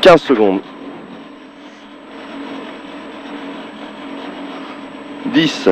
15 secondes. 10,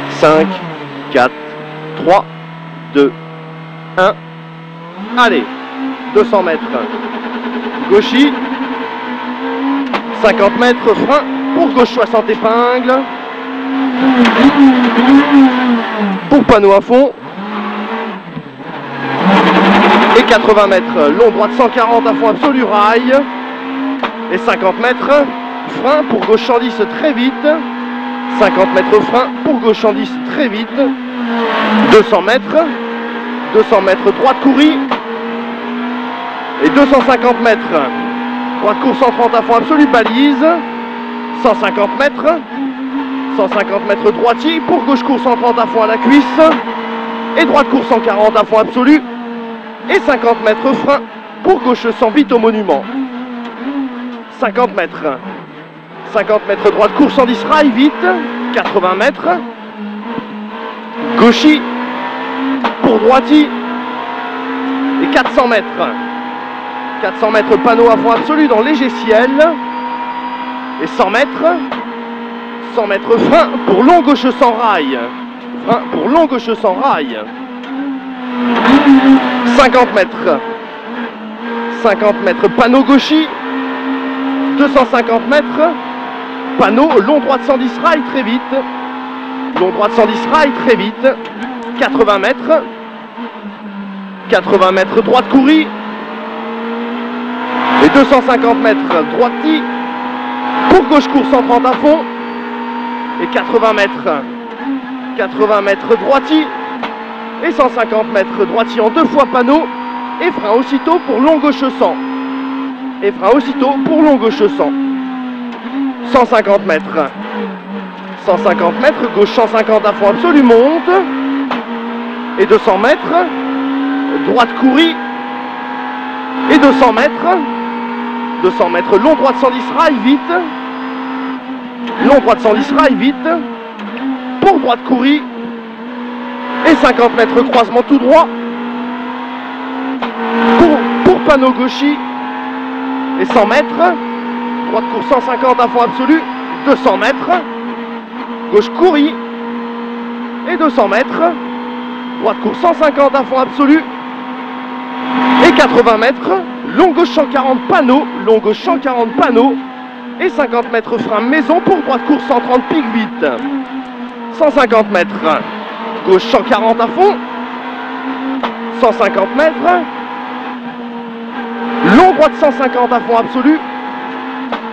5, 4, 3, 2, 1. Allez, 200 mètres. Gauchy. 50 mètres, frein. Pour gauche 60 épingles. Pour panneau à fond. Et 80 mètres, long droite 140 à fond absolu, rail. Et 50 mètres, frein pour gauche 110 très vite. 50 mètres frein pour gauche 110 très vite. 200 mètres, droite courie. Et 250 mètres, droite course 130 à fond absolu, balise. 150 mètres, droitier pour gauche course 130 à fond à la cuisse. Et droite course 140 à fond absolu. Et 50 mètres frein pour gauche 100 vite au monument. 50 mètres, droite course 110 rail vite. 80 mètres, gauchy pour droitier. Et 400 mètres, panneau à fond absolu dans léger ciel. Et 100 mètres, frein pour long gauche sans rail. Frein pour long gauche sans rail. 50 mètres, panneau gauchy. 250 mètres, panneau long droite 110 rail très vite. Long droite 110 rail très vite. 80 mètres, droite courie. Et 250 mètres, droitier. Pour gauche course 130 à fond. Et 80 mètres, droitier. Et 150 mètres, droitier en 2 fois panneau. Et frein aussitôt pour long gauche 100. Et frein aussitôt pour long gauche 100. 150 mètres, gauche 150 à fond absolu, monte. Et 200 mètres, droite courie. Et 200 mètres, long droite 110 rail vite. Long droite 110 rail vite. Pour droite courie. Et 50 mètres, croisement tout droit. Pour panneau gauchy. Et 100 mètres, droite course 150 à fond absolu. 200 mètres, gauche courie. Et 200 mètres, droite course 150 à fond absolu. Et 80 mètres, long gauche 140 panneaux. Et 50 mètres frein maison pour droite course 130 pique vite. 150 mètres, gauche 140 à fond. 150 mètres, long droite 150 à fond absolu.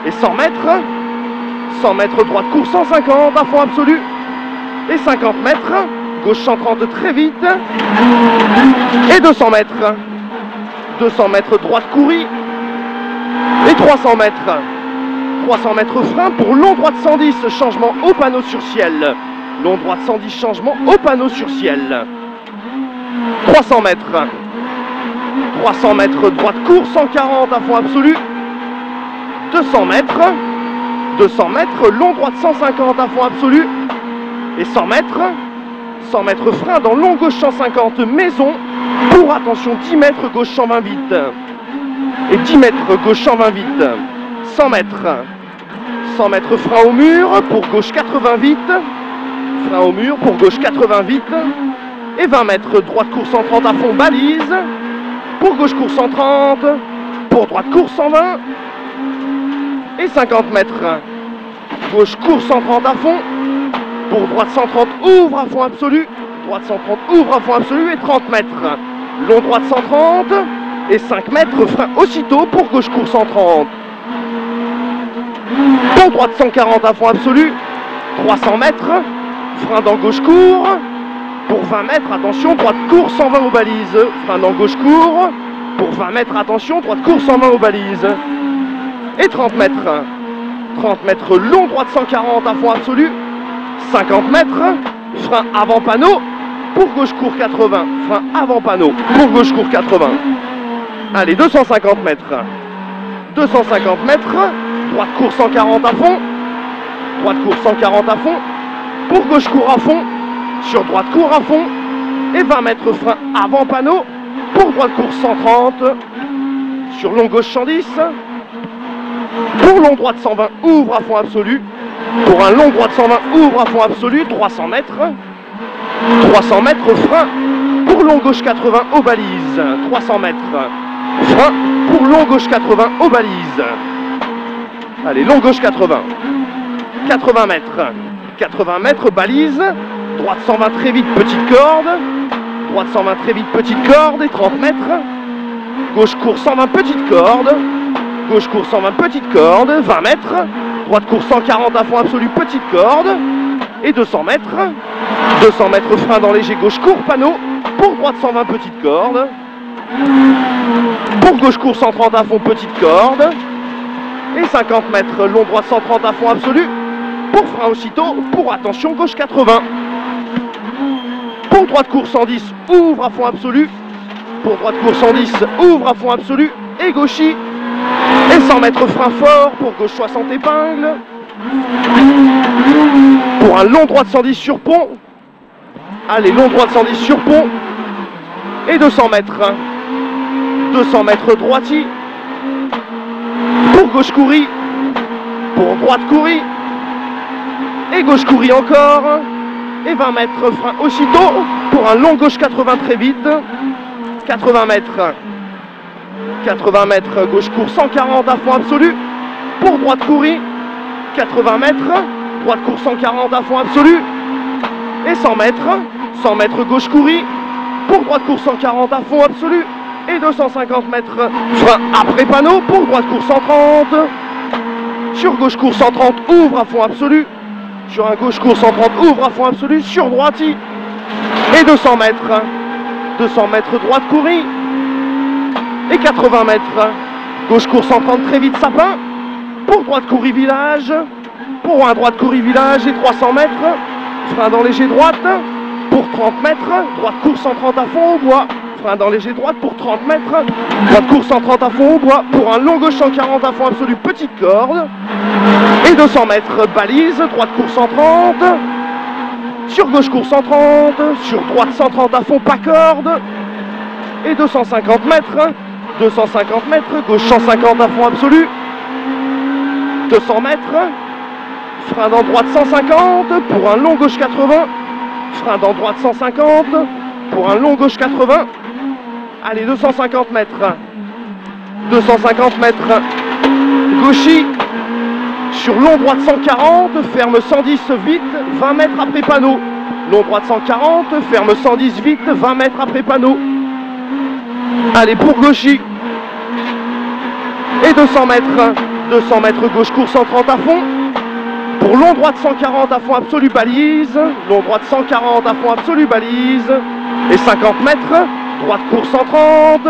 Et 100 mètres, droite course 150 à fond absolu. Et 50 mètres, gauche 130 très vite. Et 200 mètres, droite courie. Et 300 mètres, frein pour long droite 110, changement au panneau sur ciel. Long droite 110, changement au panneau sur ciel. 300 mètres, droite course 140 à fond absolu. 200 mètres, long droite 150 à fond absolu. Et 100 mètres, frein dans long gauche 150 maison. Pour attention 10 mètres gauche 120 vite. Et 10 mètres gauche 120 vite. 100 mètres, frein au mur pour gauche 80 vite. Frein au mur pour gauche 80 vite. Et 20 mètres, droite course 130 à fond, balise. Pour gauche course 130. Pour droite course 120. Et 50 mètres, gauche course 130 à fond. Pour droite 130, ouvre à fond absolu. Droite 130, ouvre à fond absolu. Et 30 mètres, long droite 130. Et 5 mètres, frein aussitôt pour gauche course 130. Pour droite 140 à fond absolu. 300 mètres, frein dans gauche court. Pour 20 mètres, attention, droite course 120 aux balises. Frein dans gauche court. Pour 20 mètres, attention, droite course 120 aux balises. Et 30 mètres, long droite 140 à fond absolu. 50 mètres, frein avant panneau. Pour gauche court 80, frein avant panneau. Pour gauche court 80. Allez, 250 mètres. Droite course 140 à fond. Pour gauche court à fond. Sur droite court à fond. Et 20 mètres frein avant panneau. pour droite course 130, sur long gauche 110, pour long droite 120, ouvre à fond absolu, pour un long droite 120, ouvre à fond absolu, 300 mètres, frein, pour long gauche 80 aux balises, 300 mètres, frein, pour long gauche 80 aux balises, allez, long gauche 80, 80 mètres, balise, droite 120 très vite, petite corde, droite 120 très vite, petite corde, et 30 mètres, gauche course 120, petite corde, gauche course 120, petite corde, 20 mètres, droite course 140 à fond absolu, petite corde, et 200 mètres, frein dans léger, gauche court, panneau, pour droite 120, petite corde, pour gauche course 130 à fond, petite corde, et 50 mètres, long droite 130 à fond absolu, pour frein aussitôt, pour attention, gauche 80. Pour droite course 110, ouvre à fond absolu. Pour droite course 110, ouvre à fond absolu. Et gauchy. Et 100 mètres frein fort, pour gauche 60 épingles. Pour un long droite 110 sur pont. Allez, long droite 110 sur pont. Et 200 mètres. 200 mètres droiti. Pour gauche couris. Pour droite couris. Et gauche couris encore, et 20 mètres frein aussitôt, pour un long gauche 80 très vite, 80 mètres, gauche court 140 à fond absolu, pour droite couris, 80 mètres, droite court 140 à fond absolu, et 100 mètres gauche couris, pour droite court 140 à fond absolu, et 250 mètres frein après panneau, pour droite court 130, sur gauche court 130, ouvre à fond absolu, sur un gauche course 130, ouvre à fond absolu, sur droiti, et 200 mètres, droite couris, et 80 mètres, gauche course 130 très vite sapin, pour droite couris village, pour un droite couris village et 300 mètres, frein dans léger droite, pour 30 mètres, droite course 130 à fond au bois, frein dans léger droite pour 30 mètres, droite course 130 à fond au bois, pour un long gauche 140 à fond absolu, petite corde, et 200 mètres, balise, droite course 130, sur gauche course 130, sur droite 130 à fond, pas corde, et 250 mètres, gauche 150 à fond absolu, 200 mètres, frein dans droite 150, pour un long gauche 80, frein dans droite 150, pour un long gauche 80, allez, 250 mètres, gauchy, sur long droite 140, ferme 110 vite, 20 mètres après panneau, long droite 140, ferme 110 vite, 20 mètres après panneau, allez, pour gauchy, et 200 mètres, gauche course 130 à fond, pour long droite 140 à fond absolu, balise, long droite 140 à fond absolu, balise, et 50 mètres, droite course 130,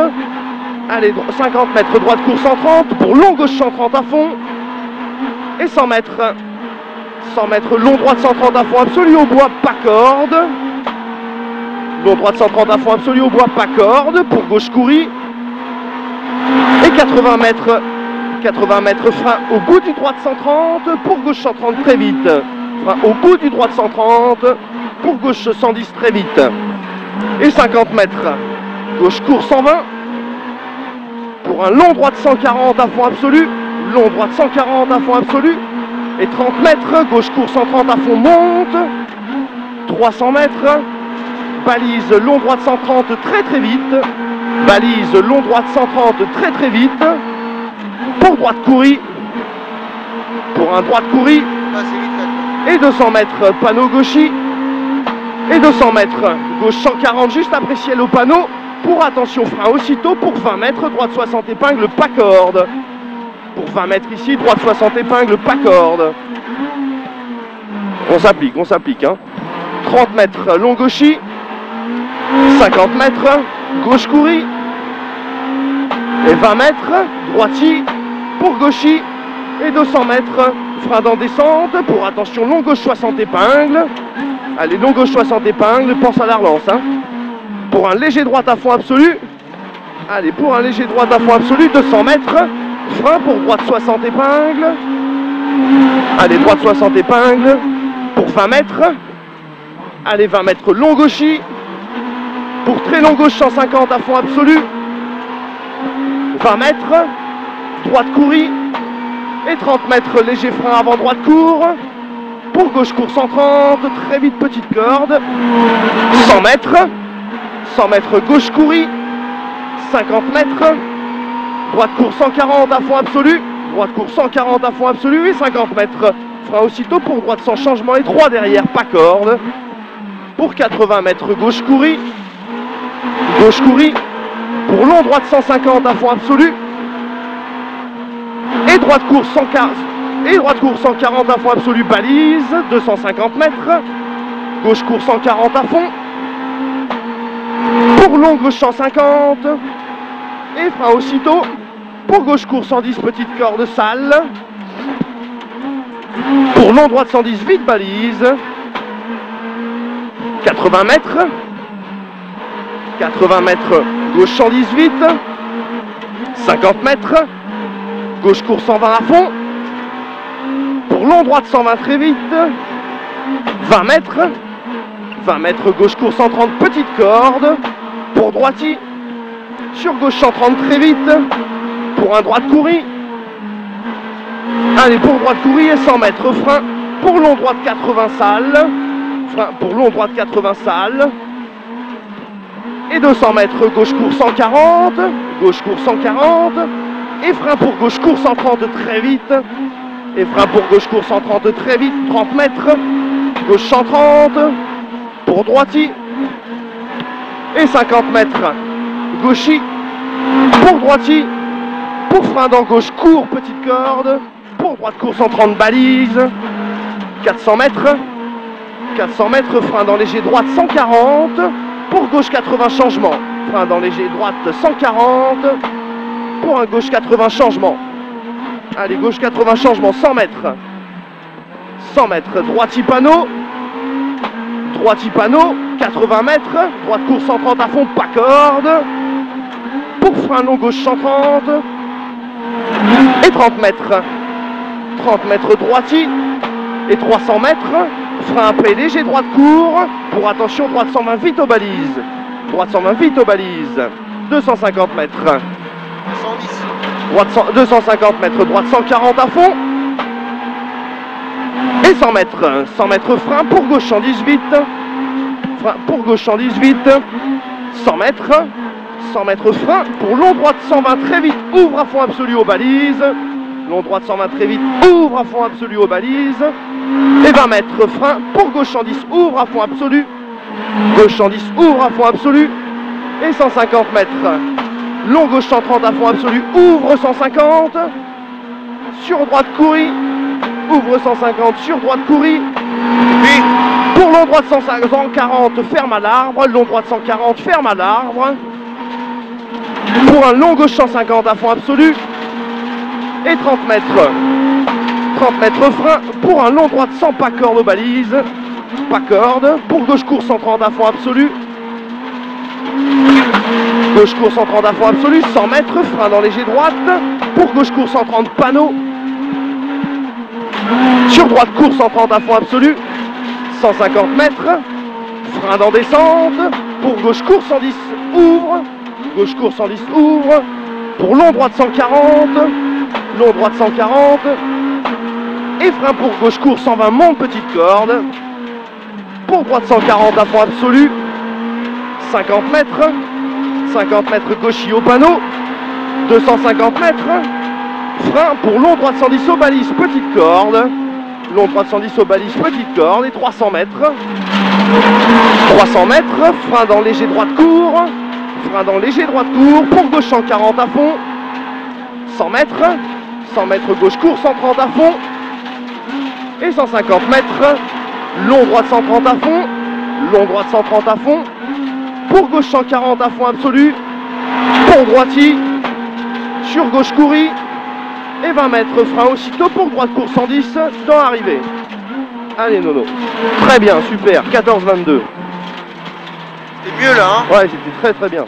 allez, 50 mètres, droite course 130, pour long gauche 130 à fond, et 100 mètres, long droite 130 à fond absolu au bois, pas corde, long droite 130 à fond absolu au bois, pas corde, pour gauche couris, et 80 mètres, frein au bout du droite 130, pour gauche 130 très vite, frein au bout du droite 130, pour gauche 110 très vite, et 50 mètres, gauche course 120, pour un long droite 140 à fond absolu, long droite 140 à fond absolu, et 30 mètres, gauche course 130 à fond monte, 300 mètres, balise long droite 130 très très vite, balise long droite 130 très très vite, pour droite couris, pour un droite couris, et 200 mètres, panneau gauchy, et 200 mètres, gauche 140 juste après ciel au panneau, pour attention frein aussitôt, pour 20 mètres, droite 60 épingles, pas corde, pour 20 mètres ici, droite 60 épingles, pas corde, on s'applique, hein. 30 mètres, long gauchy, 50 mètres, gauche couris, et 20 mètres, droiti, pour gauchy, et 200 mètres, frein dans descente, pour attention, long gauche 60 épingles, allez, long gauche 60 épingles, pense à la relance, hein. Pour un léger droite à fond absolu, allez, pour un léger droite à fond absolu, 200 mètres, frein pour droite 60 épingles, allez, droite 60 épingles, pour 20 mètres, allez, 20 mètres, long gauchy, Pour très long gauche 150 à fond absolu. 20 mètres. Droite courie. Et 30 mètres léger frein avant droite court. Pour gauche court 130. Très vite petite corde. 100 mètres. 100 mètres gauche courie. 50 mètres. Droite court 140 à fond absolu. Droite court 140 à fond absolu. Et 50 mètres. Frein aussitôt pour droite sans changement. Et 3 derrière, pas corde. Pour 80 mètres gauche courie. Gauche courie. Pour long droite 150 à fond absolu. Et droite court 140. Et droite court 140 à fond absolu, balise. 250 mètres. Gauche court 140 à fond. Pour long gauche 150. Et frein aussitôt. Pour gauche court 110, petite corde sale. Pour long droite 110, vite balise. 80 mètres. 80 mètres, gauche 110 vite. 50 mètres. Gauche court 120 à fond. Pour long droite 120 très vite. 20 mètres. 20 mètres, gauche court 130, petite corde. Pour droiti. Sur gauche 130 très vite. Pour un droite courie. Allez, pour droite courie et 100 mètres frein. Pour long droite 80 sale. Frein pour long droite 80 sale. Et 200 mètres gauche court 140. Gauche court 140. Et frein pour gauche court 130 très vite. Et frein pour gauche court 130 très vite. 30 mètres. Gauche 130. Pour droiti. Et 50 mètres. Gauchi. Pour droiti. Pour frein dans gauche court, petite corde. Pour droite court 130 balise. 400 mètres. 400 mètres, frein dans léger droite 140. Pour gauche 80 changement. Frein dans léger droite 140. Pour un gauche 80 changement. Allez, gauche 80 changement, 100 mètres. 100 mètres, droiti panneau. Droiti panneau, 80 mètres. Droite court 130 à fond, pas corde. Pour frein long gauche 130. Et 30 mètres. 30 mètres droiti. Et 300 mètres. Frein après léger droite court. Pour attention, droite 120 vite aux balises. Droite 120 vite aux balises. 250 mètres. 110. Droite 250 mètres, droite 140 à fond. Et 100 mètres. 100 mètres frein pour gauche 118. Frein pour gauche 118. 100 mètres. 100 mètres frein pour long droite 120 très vite. Ouvre à fond absolu aux balises. Long droite 120 très vite. Ouvre à fond absolu aux balises. Et 20 mètres frein pour gauche 110. Ouvre à fond absolu. Gauche 110. Ouvre à fond absolu. Et 150 mètres. Long gauche 130 à fond absolu, ouvre 150, sur droite courie, ouvre 150, sur droite courie, puis pour long droite 140, ferme à l'arbre, long droite 140, ferme à l'arbre, pour un long gauche 150 à fond absolu, et 30 mètres, 30 mètres frein, pour un long droite sans pas corde aux balises, pas corde, pour gauche court 130 à fond absolu, gauche court 130 à fond absolu, 100 mètres, frein dans léger droite. Pour gauche court 130 panneau. Sur droite court 130 à fond absolu, 150 mètres. Frein dans descente. Pour gauche court 110 ouvre. Gauche court 110 ouvre. Pour long droite 140. Long droite 140. Et frein pour gauche court 120 monte petite corde. Pour droite 140 à fond absolu. 50 mètres. 50 mètres gauchis au panneau, 250 mètres, frein pour long droite 110 aux balises, petite corde, long droite 110 aux balises, petite corde, et 300 mètres, 300 mètres, frein dans léger droite court, frein dans léger droite court, pour gauche 140 à fond, 100 mètres, 100 mètres gauche court, 130 à fond, et 150 mètres, long droite 130 à fond, long droite 130 à fond, pour gauche 140 à fond absolu, pour droiti, sur gauche courie, et 20 mètres frein aussitôt pour droite court 110 dans l'arrivée. Allez Nono, très bien, super, 14-22. C'était mieux là, hein? Ouais, c'était très très bien.